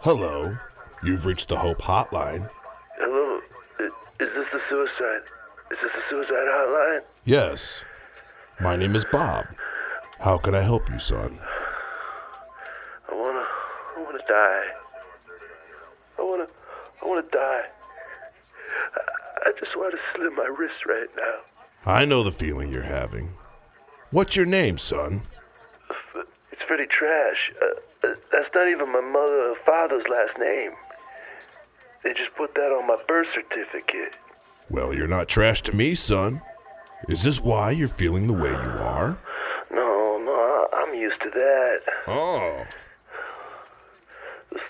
Hello. You've reached the Hope Hotline. Hello. Is this the suicide? Is this the suicide hotline? Yes. My name is Bob. How can I help you, son? I wanna die. I wanna die. I just want to slit my wrist right now. I know the feeling you're having. What's your name, son? It's pretty trash. That's not even my mother or father's last name. They just put that on my birth certificate. Well, you're not trash to me, son. Is this why you're feeling the way you are? No, I'm used to that. Oh.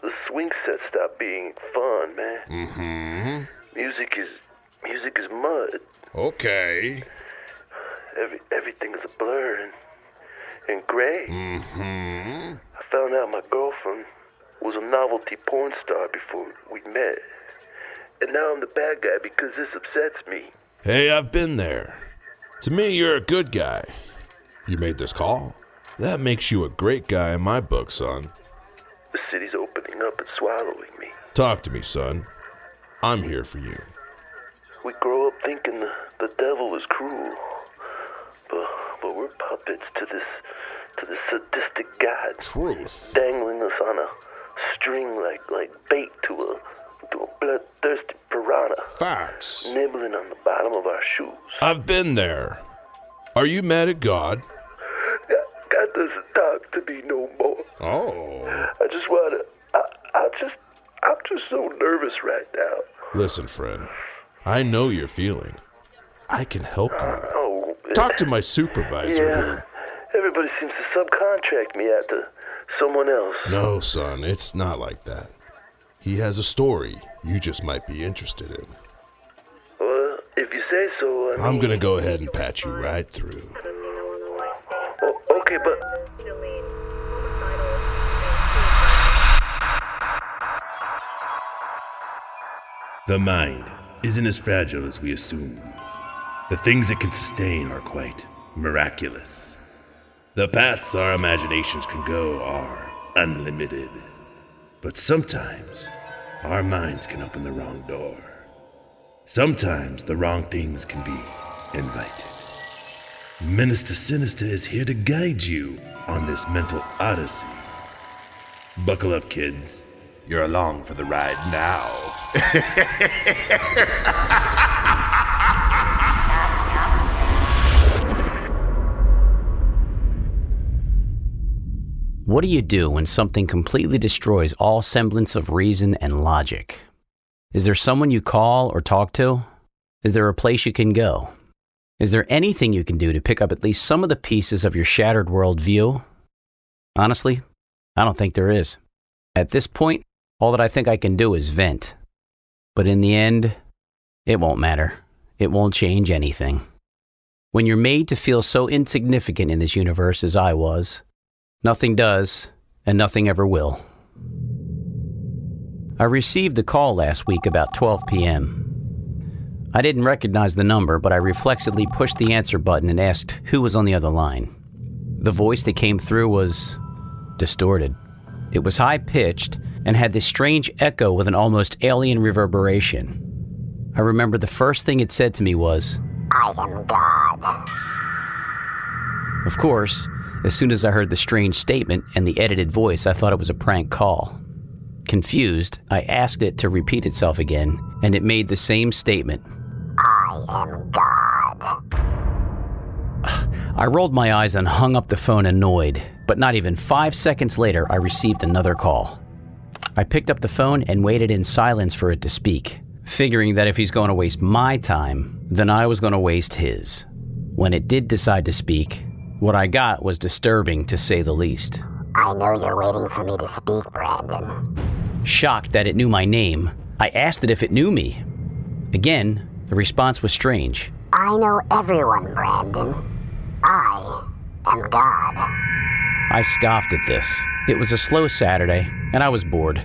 The swing set stopped being fun, man. Mm-hmm. Music is mud. Okay. Everything is a blur and gray. Mm-hmm. I found out my girlfriend was a novelty porn star before we met. And now I'm the bad guy because this upsets me. Hey, I've been there. To me, you're a good guy. You made this call. That makes you a great guy in my book, son. The city's opening up and swallowing me. Talk to me, son. I'm here for you. We grow up thinking the devil is cruel. But we're puppets to this sadistic god. Truth. Dangling us on a string like bait to a bloodthirsty piranha. Facts. Nibbling on the bottom of our shoes. I've been there. Are you mad at God? God doesn't talk to me no more. Oh. I just want to... I'm just so nervous right now. Listen, friend. I know you're feeling. I can help you. Oh. Talk to my supervisor here. Everybody seems to subcontract me out to someone else. No, son, it's not like that. He has a story you just might be interested in. Well, if you say so, I'm gonna go ahead and patch you right through. Okay, but... The mind isn't as fragile as we assume. The things it can sustain are quite miraculous. The paths our imaginations can go are unlimited. But sometimes, our minds can open the wrong door. Sometimes the wrong things can be invited. Minister Sinister is here to guide you on this mental odyssey. Buckle up, kids. You're along for the ride now. What do you do when something completely destroys all semblance of reason and logic? Is there someone you call or talk to? Is there a place you can go? Is there anything you can do to pick up at least some of the pieces of your shattered worldview? Honestly, I don't think there is. At this point, all that I think I can do is vent. But in the end, it won't matter. It won't change anything. When you're made to feel so insignificant in this universe as I was, nothing does, and nothing ever will. I received a call last week about 12 p.m. I didn't recognize the number, but I reflexively pushed the answer button and asked who was on the other line. The voice that came through was distorted. It was high-pitched and had this strange echo with an almost alien reverberation. I remember the first thing it said to me was, "I am God." Of course, as soon as I heard the strange statement and the edited voice, I thought it was a prank call. Confused, I asked it to repeat itself again, and it made the same statement. "I am God." I rolled my eyes and hung up the phone annoyed, but not even 5 seconds later, I received another call. I picked up the phone and waited in silence for it to speak, figuring that if he's going to waste my time, then I was going to waste his. When it did decide to speak, what I got was disturbing, to say the least. "I know you're waiting for me to speak, Brandon." Shocked that it knew my name, I asked it if it knew me. Again, the response was strange. "I know everyone, Brandon. I am God." I scoffed at this. It was a slow Saturday, and I was bored.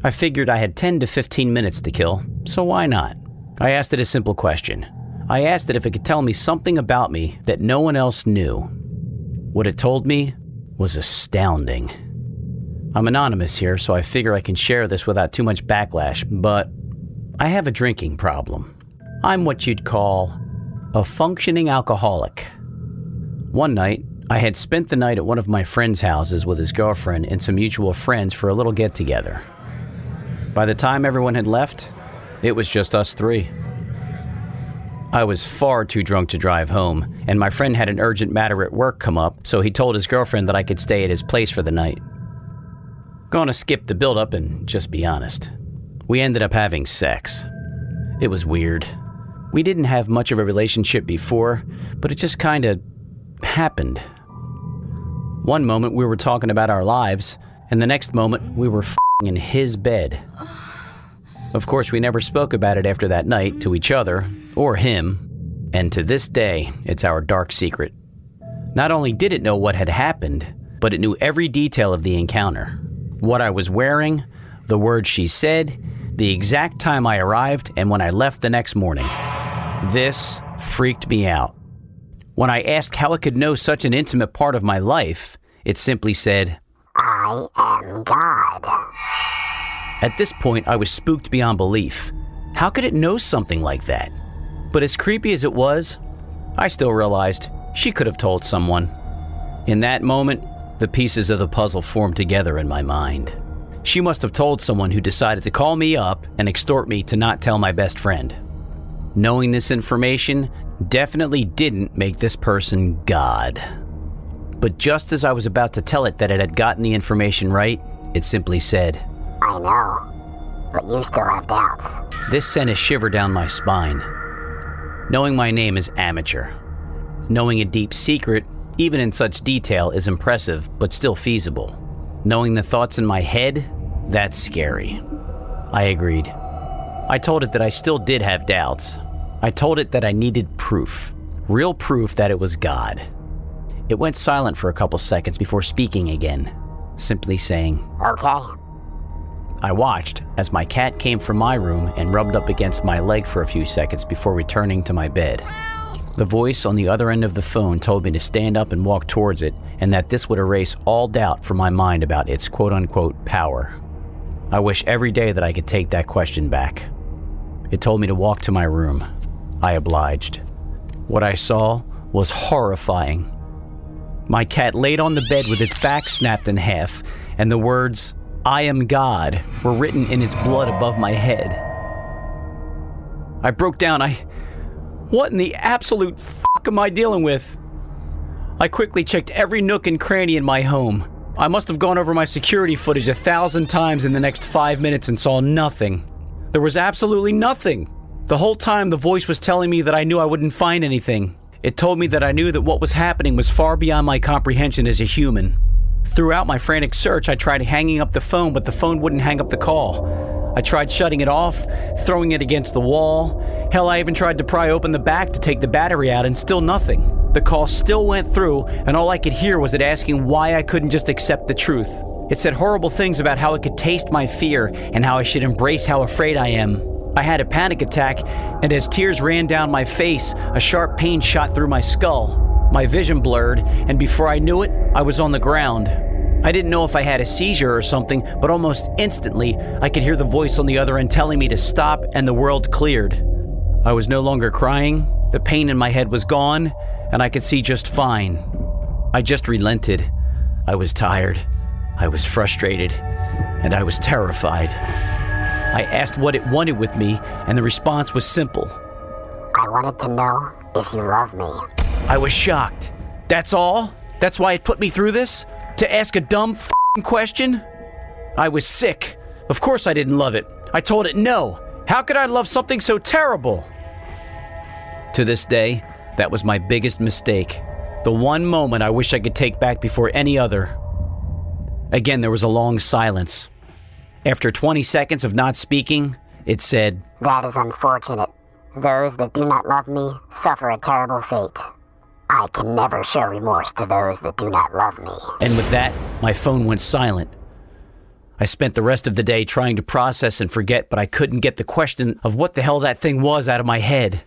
I figured I had 10 to 15 minutes to kill, so why not? I asked it a simple question. I asked it if it could tell me something about me that no one else knew. What it told me was astounding. I'm anonymous here, so I figure I can share this without too much backlash, but I have a drinking problem. I'm what you'd call a functioning alcoholic. One night, I had spent the night at one of my friend's houses with his girlfriend and some mutual friends for a little get-together. By the time everyone had left, it was just us three. I was far too drunk to drive home, and my friend had an urgent matter at work come up, so he told his girlfriend that I could stay at his place for the night. Gonna skip the build-up and just be honest. We ended up having sex. It was weird. We didn't have much of a relationship before, but it just kinda happened. One moment we were talking about our lives, and the next moment we were f***ing in his bed. Of course, we never spoke about it after that night to each other, or him, and to this day, it's our dark secret. Not only did it know what had happened, but it knew every detail of the encounter. What I was wearing, the words she said, the exact time I arrived, and when I left the next morning. This freaked me out. When I asked how it could know such an intimate part of my life, it simply said, I am God. At this point, I was spooked beyond belief. How could it know something like that? But as creepy as it was, I still realized she could have told someone. In that moment, the pieces of the puzzle formed together in my mind. She must have told someone who decided to call me up and extort me to not tell my best friend. Knowing this information definitely didn't make this person God. But just as I was about to tell it that it had gotten the information right, it simply said, I know, but you still have doubts. This sent a shiver down my spine. Knowing my name is amateur. Knowing a deep secret, even in such detail, is impressive, but still feasible. Knowing the thoughts in my head, that's scary. I agreed. I told it that I still did have doubts. I told it that I needed proof. Real proof that it was God. It went silent for a couple seconds before speaking again, simply saying, Okay. I watched as my cat came from my room and rubbed up against my leg for a few seconds before returning to my bed. The voice on the other end of the phone told me to stand up and walk towards it, and that this would erase all doubt from my mind about its quote-unquote power. I wish every day that I could take that question back. It told me to walk to my room. I obliged. What I saw was horrifying. My cat laid on the bed with its back snapped in half, and the words, I am God, were written in its blood above my head. I broke down. What in the absolute fuck am I dealing with? I quickly checked every nook and cranny in my home. I must have gone over my security footage 1,000 times in the next 5 minutes and saw nothing. There was absolutely nothing. The whole time the voice was telling me that I knew I wouldn't find anything. It told me that I knew that what was happening was far beyond my comprehension as a human. Throughout my frantic search, I tried hanging up the phone, but the phone wouldn't hang up the call. I tried shutting it off, throwing it against the wall. Hell, I even tried to pry open the back to take the battery out, and still nothing. The call still went through, and all I could hear was it asking why I couldn't just accept the truth. It said horrible things about how it could taste my fear and how I should embrace how afraid I am. I had a panic attack, and as tears ran down my face, a sharp pain shot through my skull. My vision blurred, and before I knew it, I was on the ground. I didn't know if I had a seizure or something, but almost instantly, I could hear the voice on the other end telling me to stop, and the world cleared. I was no longer crying, the pain in my head was gone, and I could see just fine. I just relented. I was tired, I was frustrated, and I was terrified. I asked what it wanted with me, and the response was simple. I wanted to know if you love me. I was shocked. That's all? That's why it put me through this? To ask a dumb f***ing question? I was sick. Of course I didn't love it. I told it no. How could I love something so terrible? To this day, that was my biggest mistake. The one moment I wish I could take back before any other. Again, there was a long silence. After 20 seconds of not speaking, it said, That is unfortunate. Those that do not love me suffer a terrible fate. I can never show remorse to those that do not love me. And with that, my phone went silent. I spent the rest of the day trying to process and forget, but I couldn't get the question of what the hell that thing was out of my head.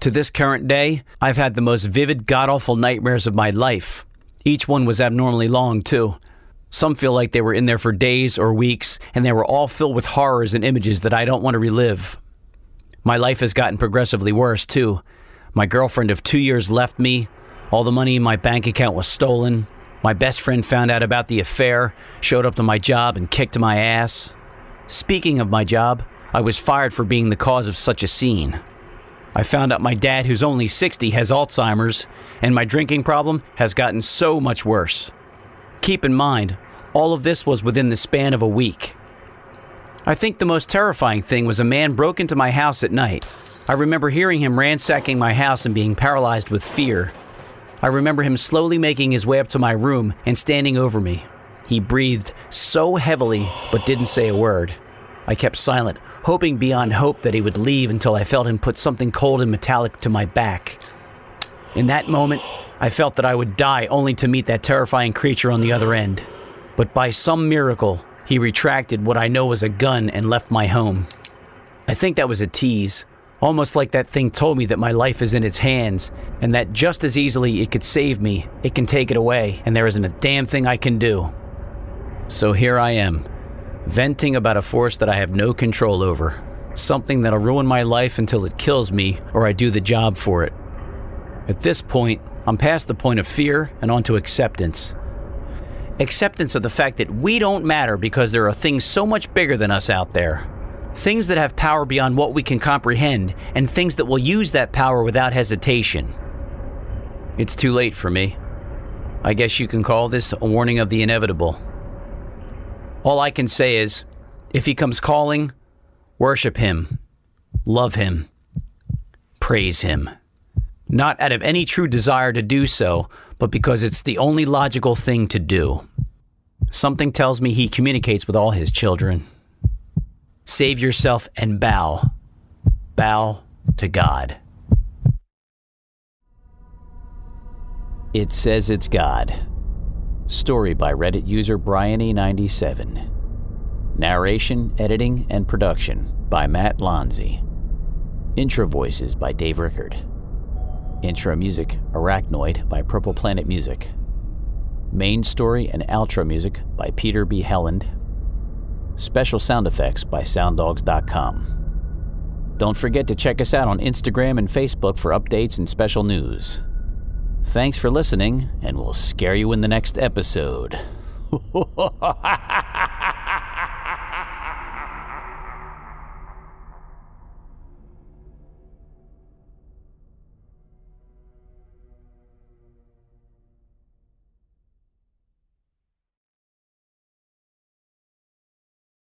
To this current day, I've had the most vivid, god-awful nightmares of my life. Each one was abnormally long, too. Some feel like they were in there for days or weeks, and they were all filled with horrors and images that I don't want to relive. My life has gotten progressively worse, too. My girlfriend of 2 years left me. All the money in my bank account was stolen. My best friend found out about the affair, showed up to my job, and kicked my ass. Speaking of my job, I was fired for being the cause of such a scene. I found out my dad, who's only 60, has Alzheimer's, and my drinking problem has gotten so much worse. Keep in mind, all of this was within the span of a week. I think the most terrifying thing was a man broke into my house at night. I remember hearing him ransacking my house and being paralyzed with fear. I remember him slowly making his way up to my room and standing over me. He breathed so heavily, but didn't say a word. I kept silent, hoping beyond hope that he would leave until I felt him put something cold and metallic to my back. In that moment, I felt that I would die only to meet that terrifying creature on the other end. But by some miracle, he retracted what I know was a gun and left my home. I think that was a tease, almost like that thing told me that my life is in its hands, and that just as easily it could save me, it can take it away, and there isn't a damn thing I can do. So here I am, venting about a force that I have no control over, something that'll ruin my life until it kills me or I do the job for it. At this point, I'm past the point of fear and onto acceptance. Acceptance of the fact that we don't matter because there are things so much bigger than us out there. Things that have power beyond what we can comprehend, and things that will use that power without hesitation. It's too late for me. I guess you can call this a warning of the inevitable. All I can say is, if he comes calling, worship him, love him, praise him. Not out of any true desire to do so, but because it's the only logical thing to do. Something tells me he communicates with all his children. Save yourself and bow. Bow to God. It Says It's God. Story by Reddit user Bryany97. Narration, editing, and production by Matt Lonzi. Intro voices by Dave Rickard. Intro music, Arachnoid by Purple Planet Music. Main story and outro music by Peter B. Helland. Special sound effects by sounddogs.com. Don't forget to check us out on Instagram and Facebook for updates and special news. Thanks for listening, and we'll scare you in the next episode.